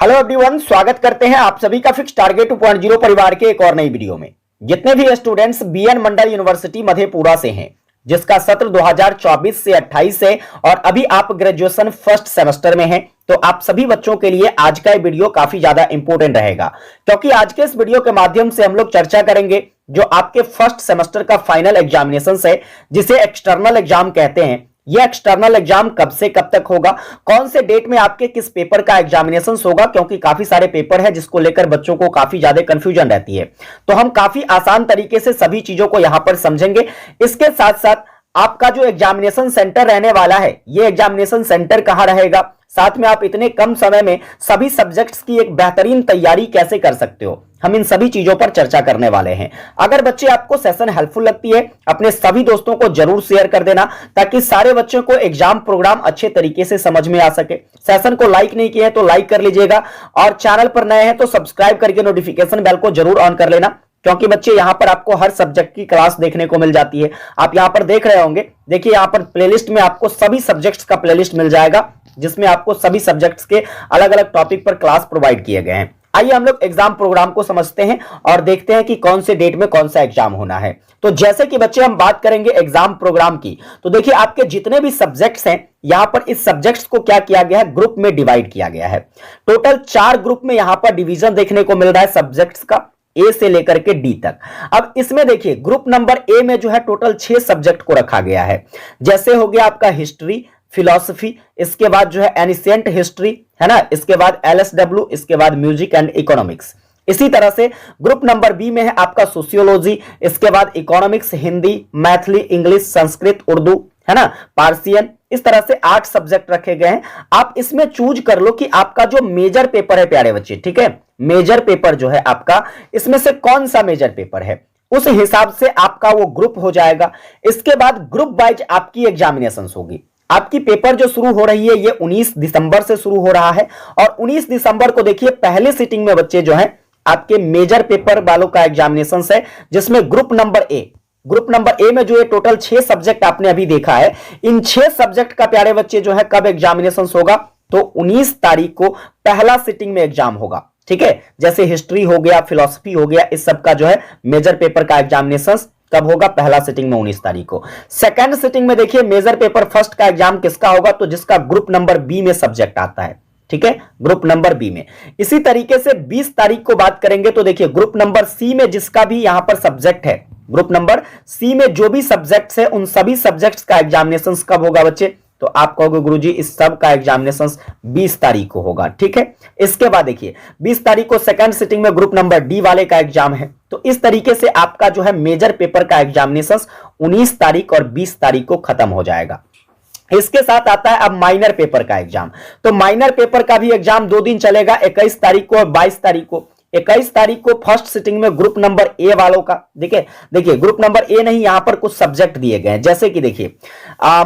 Hello everyone, स्वागत करते हैं आप सभी का फिक्स टारगेट 2.0 परिवार के एक और नई वीडियो में। जितने भी स्टूडेंट्स बीएन मंडल यूनिवर्सिटी मधेपुरा से हैं, जिसका सत्र 2024 से 28 है और अभी आप ग्रेजुएशन फर्स्ट सेमेस्टर में हैं, तो आप सभी बच्चों के लिए आज का वीडियो काफी ज्यादा इंपॉर्टेंट रहेगा, क्योंकि आज के इस वीडियो के माध्यम से हम लोग चर्चा करेंगे जो आपके फर्स्ट सेमेस्टर का फाइनल एग्जामिनेशन है, जिसे एक्सटर्नल एग्जाम कहते हैं। यह एक्सटर्नल एग्जाम कब से कब तक होगा, कौन से डेट में आपके किस पेपर का एग्जामिनेशन होगा, क्योंकि काफी सारे पेपर है जिसको लेकर बच्चों को काफी ज्यादा कंफ्यूजन रहती है। तो हम काफी आसान तरीके से सभी चीजों को यहां पर समझेंगे। इसके साथ साथ आपका जो एग्जामिनेशन सेंटर रहने वाला है, यह एग्जामिनेशन सेंटर कहां रहेगा, साथ में आप इतने कम समय में सभी सब्जेक्ट्स की एक बेहतरीन तैयारी कैसे कर सकते हो, हम इन सभी चीजों पर चर्चा करने वाले हैं। अगर बच्चे आपको सेशन हेल्पफुल लगती है, अपने सभी दोस्तों को जरूर शेयर कर देना, ताकि सारे बच्चों को एग्जाम प्रोग्राम अच्छे तरीके से समझ में आ सके। सेशन को लाइक नहीं किया है तो लाइक कर लीजिएगा, और चैनल पर नए हैं तो सब्सक्राइब करके नोटिफिकेशन बेल को जरूर ऑन कर लेना, क्योंकि बच्चे यहां पर आपको हर सब्जेक्ट की क्लास देखने को मिल जाती है। आप यहां पर देख रहे होंगे, देखिए यहां पर प्लेलिस्ट में आपको सभी सब्जेक्ट्स का प्लेलिस्ट मिल जाएगा, जिसमें आपको सभी सब्जेक्ट्स के अलग अलग टॉपिक पर क्लास प्रोवाइड किए गए हैं। आइए हम लोग एग्जाम प्रोग्राम को समझते हैं और देखते हैं कि कौन से डेट में कौन सा एग्जाम होना है। तो जैसे कि बच्चे हम बात करेंगे एग्जाम प्रोग्राम की, तो देखिए आपके जितने भी सब्जेक्ट्स हैं, यहां पर इस सब्जेक्ट्स को क्या किया गया है, ग्रुप में डिवाइड किया गया है। टोटल 4 ग्रुप में यहां पर डिवीजन देखने को मिल रहा है सब्जेक्ट्स का, ए से लेकर के डी तक। अब इसमें देखिए ग्रुप नंबर ए में जो है टोटल 6 सब्जेक्ट को रखा गया है। जैसे हो गया आपका हिस्ट्री, फिलॉसफी, इसके बाद जो है एनिशिएंट हिस्ट्री, है ना, इसके बाद एलएसडब्ल्यू, इसके बाद म्यूजिक एंड इकोनॉमिक्स। इसी तरह से ग्रुप नंबर बी में है आपका सोशियोलॉजी, इसके बाद इकोनॉमिक्स, हिंदी, मैथिली, इंग्लिश, संस्कृत, उर्दू, है ना, पार्सियन। इस तरह से 8 सब्जेक्ट रखे गए हैं। आप इसमें चूज कर लो कि आपका जो मेजर पेपर है प्यारे बच्चे, ठीक है, मेजर पेपर जो है आपका, इसमें से कौन सा मेजर पेपर है, उस हिसाब से आपका वो ग्रुप हो जाएगा। इसके बाद ग्रुप वाइज आपकी एग्जामिनेशन होगी। आपकी पेपर जो शुरू हो रही है ये 19 दिसंबर से शुरू हो रहा है, और 19 दिसंबर को देखिए पहले सिटिंग में बच्चे जो हैं आपके मेजर पेपर वालों का एग्जामिनेशन है, जिसमें ग्रुप नंबर ए में जो है टोटल 6 सब्जेक्ट आपने अभी देखा है। इन 6 सब्जेक्ट का प्यारे बच्चे जो है कब एग्जामिनेशन होगा, तो 19 तारीख को पहला सिटिंग में एग्जाम होगा, ठीक है। जैसे हिस्ट्री हो गया, फिलॉसफी हो गया, इस सब का जो है मेजर पेपर का एग्जामिनेशन कब होगा, पहला सिटिंग में 19 तारीख को। सेकंड सिटिंग में देखिए मेजर पेपर फर्स्ट का एग्जाम किसका होगा, तो जिसका ग्रुप नंबर बी में सब्जेक्ट आता है, ठीक है, ग्रुप नंबर बी में। इसी तरीके से 20 तारीख को बात करेंगे तो देखिए ग्रुप नंबर सी में जिसका भी यहां पर सब्जेक्ट है, ग्रुप नंबर सी में जो भी सब्जेक्ट्स है, उन सभी सब्जेक्ट्स का एग्जामिनेशन कब होगा बच्चे, तो आप कहोगे गुरुजी इस सब का एग्जामिनेशन 20 तारीख को होगा, ठीक है। इसके बाद देखिए 20 तारीख को सेकंड सिटिंग में ग्रुप नंबर डी वाले का एग्जाम है। तो इस तरीके से आपका जो है मेजर पेपर का एग्जामिनेशन 19 तारीख और 20 तारीख को खत्म हो जाएगा। इसके साथ आता है अब माइनर पेपर का एग्जाम। तो माइनर पेपर का भी एग्जाम 2 दिन चलेगा, 21 तारीख को और 22 तारीख को। 21 तारीख को फर्स्ट सिटिंग में ग्रुप नंबर ए वालों का, देखिए ग्रुप नंबर ए नहीं, यहां पर कुछ सब्जेक्ट दिए गए हैं, जैसे कि देखिए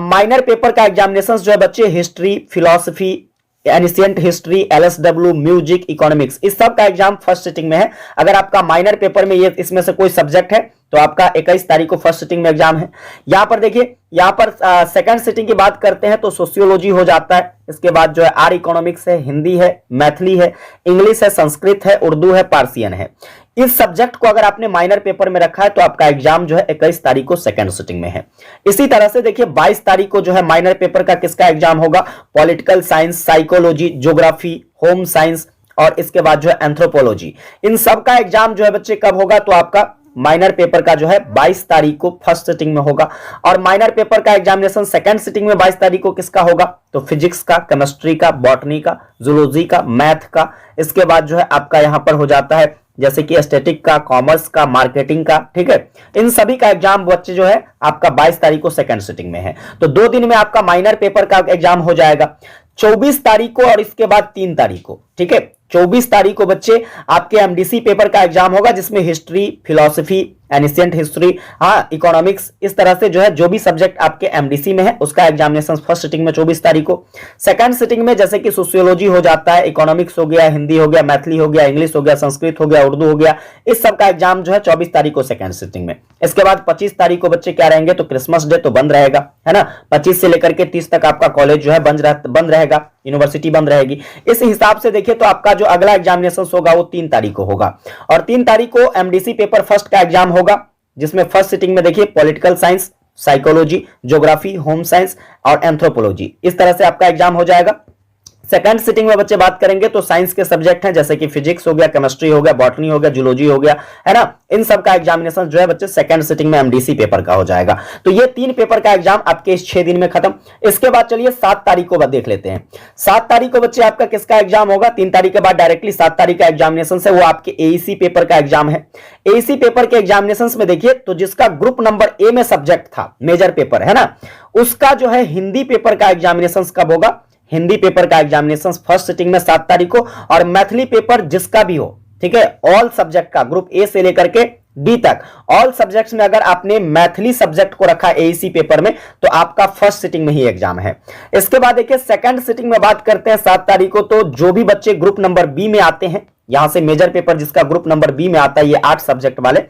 माइनर पेपर का एग्जामिनेशन जो है बच्चे history, philosophy, ancient history, LSW, music, economics, इस सब का एग्जाम फर्स्ट सिटिंग में है। अगर आपका माइनर पेपर में ये इसमें से कोई सब्जेक्ट है तो आपका 21 तारीख को फर्स्ट सिटिंग में एग्जाम है। यहां पर देखिए, यहां पर सेकंड सिटिंग की बात करते हैं तो सोशियोलॉजी हो जाता है। इसके बाद जो है आर इकोनॉमिक्स है, हिंदी है, मैथिली है, इंग्लिश है, संस्कृत है, उर्दू है, पार्सियन है। इस सब्जेक्ट को अगर आपने माइनर पेपर में रखा है तो आपका एग्जाम जो है 21 तारीख को सेकंड सिटिंग में है। इसी तरह से देखिए 22 तारीख को जो है माइनर पेपर का किसका एग्जाम होगा, political science, psychology, geography, home science, और इसके बाद जो है एंथ्रोपोलॉजी। इन सब का एग्जाम जो है बच्चे कब होगा, तो आपका माइनर पेपर का जो है 22 तारीख को फर्स्ट सिटिंग में होगा। और माइनर पेपर का एग्जामिनेशन सेकंड सिटिंग में 22 तारीख को किसका होगा, तो फिजिक्स का, केमिस्ट्री का, बॉटनी का, जूलॉजी का, मैथ का। इसके बाद जो है आपका यहां पर हो जाता है जैसे कि एस्थेटिक का, कॉमर्स का, मार्केटिंग का, ठीक है। इन सभी का एग्जाम बच्चे जो है आपका 22 तारीख को सेकंड सिटिंग में है। तो 2 दिन में आपका माइनर पेपर का एग्जाम हो जाएगा, 24 तारीख को और इसके बाद 3 तारीख को, ठीक है। 24 तारीख को बच्चे आपके एमडीसी पेपर का एग्जाम होगा, जिसमें हिस्ट्री, फिलॉसफी, एनिशियंट हिस्ट्री, हाँ इकोनॉमिक्स, इस तरह से जो है जो भी सब्जेक्ट आपके एमडीसी में है उसका एग्जामिनेशन फर्स्ट सिटिंग में 24 तारीख को। सेकंड सिटिंग में जैसे कि सोशियोलॉजी हो जाता है, इकोनॉमिक्स हो गया, हिंदी हो गया, मैथिली हो गया, इंग्लिश हो गया, संस्कृत हो गया, उर्दू हो गया, इस सब का एग्जाम जो है 24 तारीख को सेकंड सिटिंग में। इसके बाद 25 तारीख को बच्चे क्या रहेंगे, तो क्रिसमस डे तो बंद रहेगा, है ना, 25 से लेकर के 30 तक आपका कॉलेज जो है बंद रहेगा, यूनिवर्सिटी बंद रहेगी। इस हिसाब से देखिए तो आपका जो अगला एग्जामिनेशन होगा वो 3 तारीख को होगा, और 3 तारीख को एमडीसी पेपर फर्स्ट का एग्जाम होगा, जिसमें फर्स्ट सिटिंग में देखिए political science, psychology, geography, home science और एंथ्रोपोलॉजी, इस तरह से आपका एग्जाम हो जाएगा। सेकंड सिटिंग में बच्चे बात करेंगे तो साइंस के सब्जेक्ट हैं जैसे कि फिजिक्स हो गया, केमिस्ट्री हो गया, बॉटनी हो गया, जूलॉजी हो गया, है ना, इन सब का एग्जामिनेशन जो है बच्चे सेकंड सिटिंग में एमडीसी पेपर का हो जाएगा। तो ये 3 पेपर का एग्जाम आपके इस 6 दिन में खत्म। इसके बाद चलिए 7 तारीख को देख लेते हैं। 7 तारीख को बच्चे आपका किसका एग्जाम होगा, 3 तारीख के बाद डायरेक्टली 7 तारीख का एग्जामिनेशन से वो आपके एईसी पेपर का एग्जाम है। एईसी पेपर के एग्जामिनेशन में देखिए तो जिसका ग्रुप नंबर ए में सब्जेक्ट था, मेजर पेपर है ना, उसका जो है हिंदी पेपर का एग्जामिनेशन कब होगा, हिंदी पेपर का एग्जामिनेशन फर्स्ट सिटिंग में 7 तारीख को, और मैथिली पेपर जिसका भी हो, ठीक है, ऑल सब्जेक्ट का ग्रुप ए से लेकर के डी तक ऑल सब्जेक्ट्स में अगर आपने मैथिली सब्जेक्ट को रखा एईसी पेपर में तो आपका फर्स्ट सिटिंग में ही एग्जाम है। इसके बाद देखिए सेकंड सिटिंग में बात करते हैं 7 तारीख को, तो जो भी बच्चे ग्रुप नंबर बी में आते हैं, यहां से मेजर पेपर जिसका ग्रुप नंबर बी में आता है, ये 8 सब्जेक्ट वाले,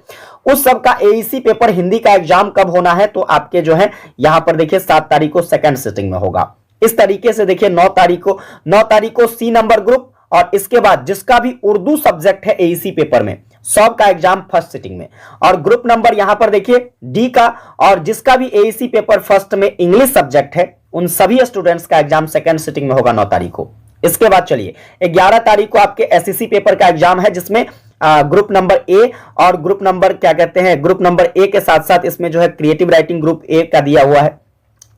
उस सब का एईसी पेपर हिंदी का एग्जाम कब होना है, तो आपके जो है यहां पर देखिए 7 तारीख को सेकंड सिटिंग में होगा। इस तरीके से देखिए 9 तारीख को सी नंबर ग्रुप, और इसके बाद जिसका भी उर्दू सब्जेक्ट है एईसी पेपर में सब का एग्जाम फर्स्ट सिटिंग में, और ग्रुप नंबर यहां पर देखिए डी का, और जिसका भी एईसी पेपर फर्स्ट में इंग्लिश सब्जेक्ट है उन सभी स्टूडेंट्स का एग्जाम सेकंड सिटिंग में होगा 9 तारीख को। इसके बाद चलिए 11 तारीख को आपके एसईसी पेपर का एग्जाम है, जिसमें ग्रुप नंबर ए और ग्रुप नंबर क्या कहते हैं, ग्रुप नंबर ए के साथ साथ इसमें जो है क्रिएटिव राइटिंग ग्रुप ए का दिया हुआ है।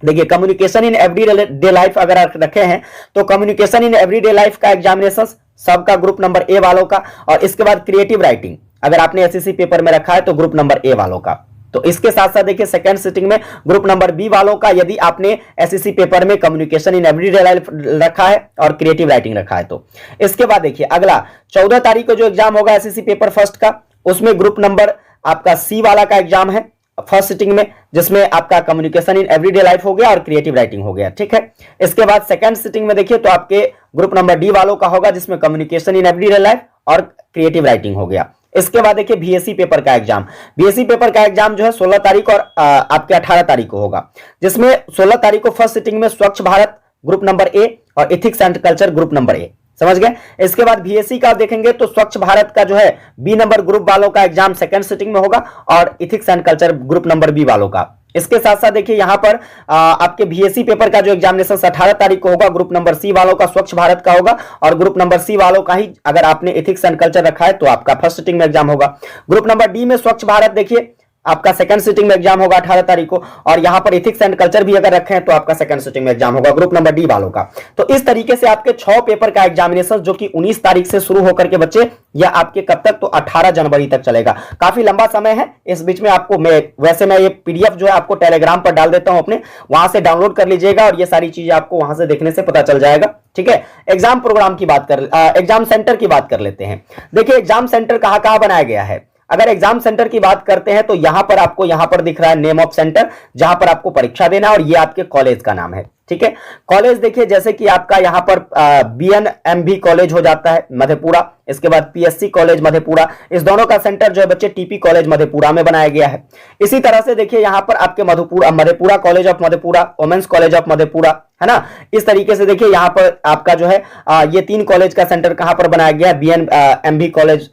देखिए कम्युनिकेशन इन एवरीडे लाइफ अगर आप रखे हैं तो कम्युनिकेशन इन एवरीडे लाइफ का एग्जामिनेशन सबका ग्रुप नंबर ए वालों का, और इसके बाद क्रिएटिव राइटिंग अगर आपने एसएससी पेपर में रखा है तो ग्रुप नंबर ए वालों का। तो इसके साथ साथ देखिए सेकंड सिटिंग में ग्रुप नंबर बी वालों का, यदि आपने एसएससी पेपर में कम्युनिकेशन इन एवरीडे लाइफ रखा है और क्रिएटिव राइटिंग रखा है तो। इसके बाद देखिए अगला 14 तारीख को जो एग्जाम होगा एसएससी पेपर फर्स्ट का, उसमें ग्रुप नंबर आपका सी वाला का एग्जाम है फर्स्ट सिटिंग में, जिसमें आपका कम्युनिकेशन इन एवरीडे लाइफ हो गया और क्रिएटिव राइटिंग हो गया, ठीक है। इसके बाद सेकंड सिटिंग में देखिए तो आपके ग्रुप नंबर डी वालों का होगा, जिसमें कम्युनिकेशन इन एवरीडे लाइफ और क्रिएटिव राइटिंग हो गया। इसके बाद देखिए बीएससी पेपर का एग्जाम, बीएससी पेपर का एग्जाम जो है 16 तारीख और आपके 18 तारीख को होगा, जिसमें 16 तारीख को फर्स्ट सिटिंग में स्वच्छ भारत ग्रुप नंबर ए और ethics and culture group number A, समझ गए। इसके बाद बीएससी का देखेंगे तो स्वच्छ भारत का जो है बी नंबर ग्रुप वालों का एग्जाम सेकंड सिटिंग में होगा और ethics and culture group number B वालों का। इसके साथ साथ देखिए यहां पर आपके बीएससी पेपर का जो एग्जामिनेशन 18 तारीख को होगा, ग्रुप नंबर सी वालों का स्वच्छ भारत का होगा और ग्रुप नंबर सी वालों का ही अगर आपने इथिक्स एंड कल्चर रखा है तो आपका फर्स्ट सिटिंग में एग्जाम होगा। ग्रुप नंबर डी में स्वच्छ भारत देखिए आपका सेकंड सिटिंग में एग्जाम होगा 18 तारीख को, और यहां पर इथिक्स एंड कल्चर भी अगर रखे हैं तो आपका सेकंड सिटिंग में एग्जाम होगा ग्रुप नंबर डी वालों का। तो इस तरीके से आपके 6 पेपर का एग्जामिनेशन जो कि 19 तारीख से शुरू होकर के बच्चे या आपके कब तक, तो 18 जनवरी तक चलेगा। काफी लंबा समय है। इस बीच में आपको मैं ये पीडीएफ जो है आपको टेलीग्राम पर डाल देता हूं अपने, वहां से डाउनलोड कर लीजिएगा और ये सारी चीजें आपको वहां से देखने से पता चल जाएगा, ठीक है। एग्जाम प्रोग्राम की बात कर एग्जाम सेंटर की बात कर लेते हैं। देखिए एग्जाम सेंटर कहां कहां बनाया गया है। अगर एग्जाम सेंटर की बात करते हैं तो यहां पर आपको यहां पर दिख रहा है नेम ऑफ सेंटर, जहां पर आपको परीक्षा देना है, और ये आपके कॉलेज का नाम है, ठीक है। कॉलेज देखिए जैसे कि आपका यहां पर बीएनएमबी कॉलेज हो जाता है मधेपुरा, इसके बाद पीएससी कॉलेज मधेपुरा, इस दोनों का सेंटर जो है बच्चे टीपी कॉलेज मधेपुरा में बनाया गया है। इसी तरह से देखिए यहां पर आपके Madhepura college of Madhepura, women's college of Madhepura, है ना। इस तरीके से देखिए यहां पर आपका जो है ये 3 कॉलेज का सेंटर कहां पर बनाया गया है, बीएनएमबी कॉलेज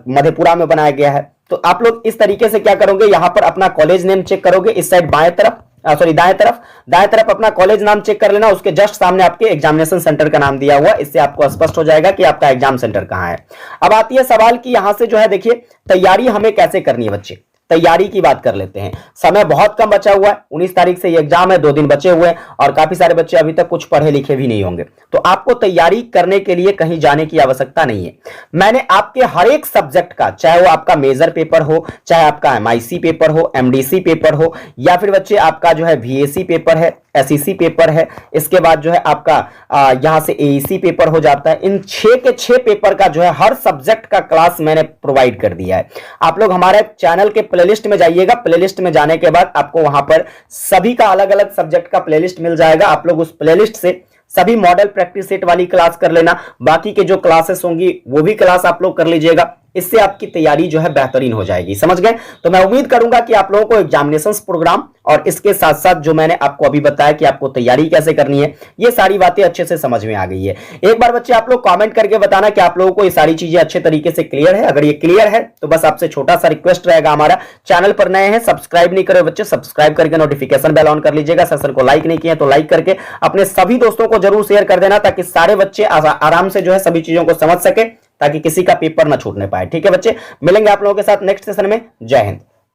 मधेपुरा में बनाया गया है। तो आप लोग इस तरीके से क्या करोगे, यहां पर अपना कॉलेज नेम चेक करोगे, इस साइड दाएं तरफ अपना कॉलेज नाम चेक कर लेना, उसके जस्ट सामने आपके एग्जामिनेशन सेंटर का नाम दिया हुआ, इससे आपको स्पष्ट हो जाएगा कि आपका एग्जाम सेंटर कहां है। अब आती है सवाल कि यहां से जो है देखिए तैयारी हमें कैसे करनी है बच्चे। तैयारी की बात कर लेते हैं। समय बहुत कम बचा हुआ है, 19 तारीख से ये एग्जाम है, 2 दिन बचे हुए हैं और काफी सारे बच्चे अभी तक कुछ पढ़े लिखे भी नहीं होंगे। तो आपको तैयारी करने के लिए कहीं जाने की आवश्यकता नहीं है। मैंने आपके हर एक सब्जेक्ट का, चाहे वो आपका मेजर पेपर हो, चाहे आपका एमआईसी पेपर हो, एमडीसी पेपर हो, या फिर बच्चे आपका जो है वीएसी पेपर है, एसईसी पेपर है, इसके बाद जो है आपका यहां से एईसी पेपर हो जाता है। इन 6 के 6 पेपर का जो है हर सब्जेक्ट का क्लास मैंने प्रोवाइड कर दिया है। आप लोग हमारे चैनल के प्लेलिस्ट में जाइएगा, प्लेलिस्ट में जाने के बाद आपको वहां पर सभी का अलग अलग सब्जेक्ट का प्लेलिस्ट मिल जाएगा। आप लोग उस प्लेलिस्ट से सभी मॉडल प्रैक्टिस सेट वाली क्लास कर लेना, बाकी के जो क्लासेस होंगी वो भी क्लास आप लोग कर लीजिएगा। इससे आपकी तैयारी जो है बेहतरीन हो जाएगी, समझ गए। तो मैं उम्मीद करूंगा कि आप लोगों को एग्जामिनेशंस प्रोग्राम और इसके साथ साथ जो मैंने आपको अभी बताया कि आपको तैयारी कैसे करनी है, ये सारी बातें अच्छे से समझ में आ गई है। एक बार बच्चे आप लोग कमेंट करके बताना कि आप लोगों को ये सारी चीजें अच्छे तरीके से क्लियर है। अगर ये क्लियर है तो बस आपसे छोटा सा रिक्वेस्ट रहेगा, हमारा चैनल पर नए हैं, सब्सक्राइब नहीं करे बच्चे, सब्सक्राइब करके नोटिफिकेशन बेल ऑन कर लीजिएगा। सेशन को लाइक नहीं किया तो लाइक करके अपने सभी दोस्तों को जरूर शेयर कर देना, ताकि सारे बच्चे आराम से जो है सभी चीजों को समझ सके, ताकि किसी का पेपर ना छूटने पाए। ठीक है बच्चे, मिलेंगे आप लोगों के साथ नेक्स्ट सेशन में। जय हिंद।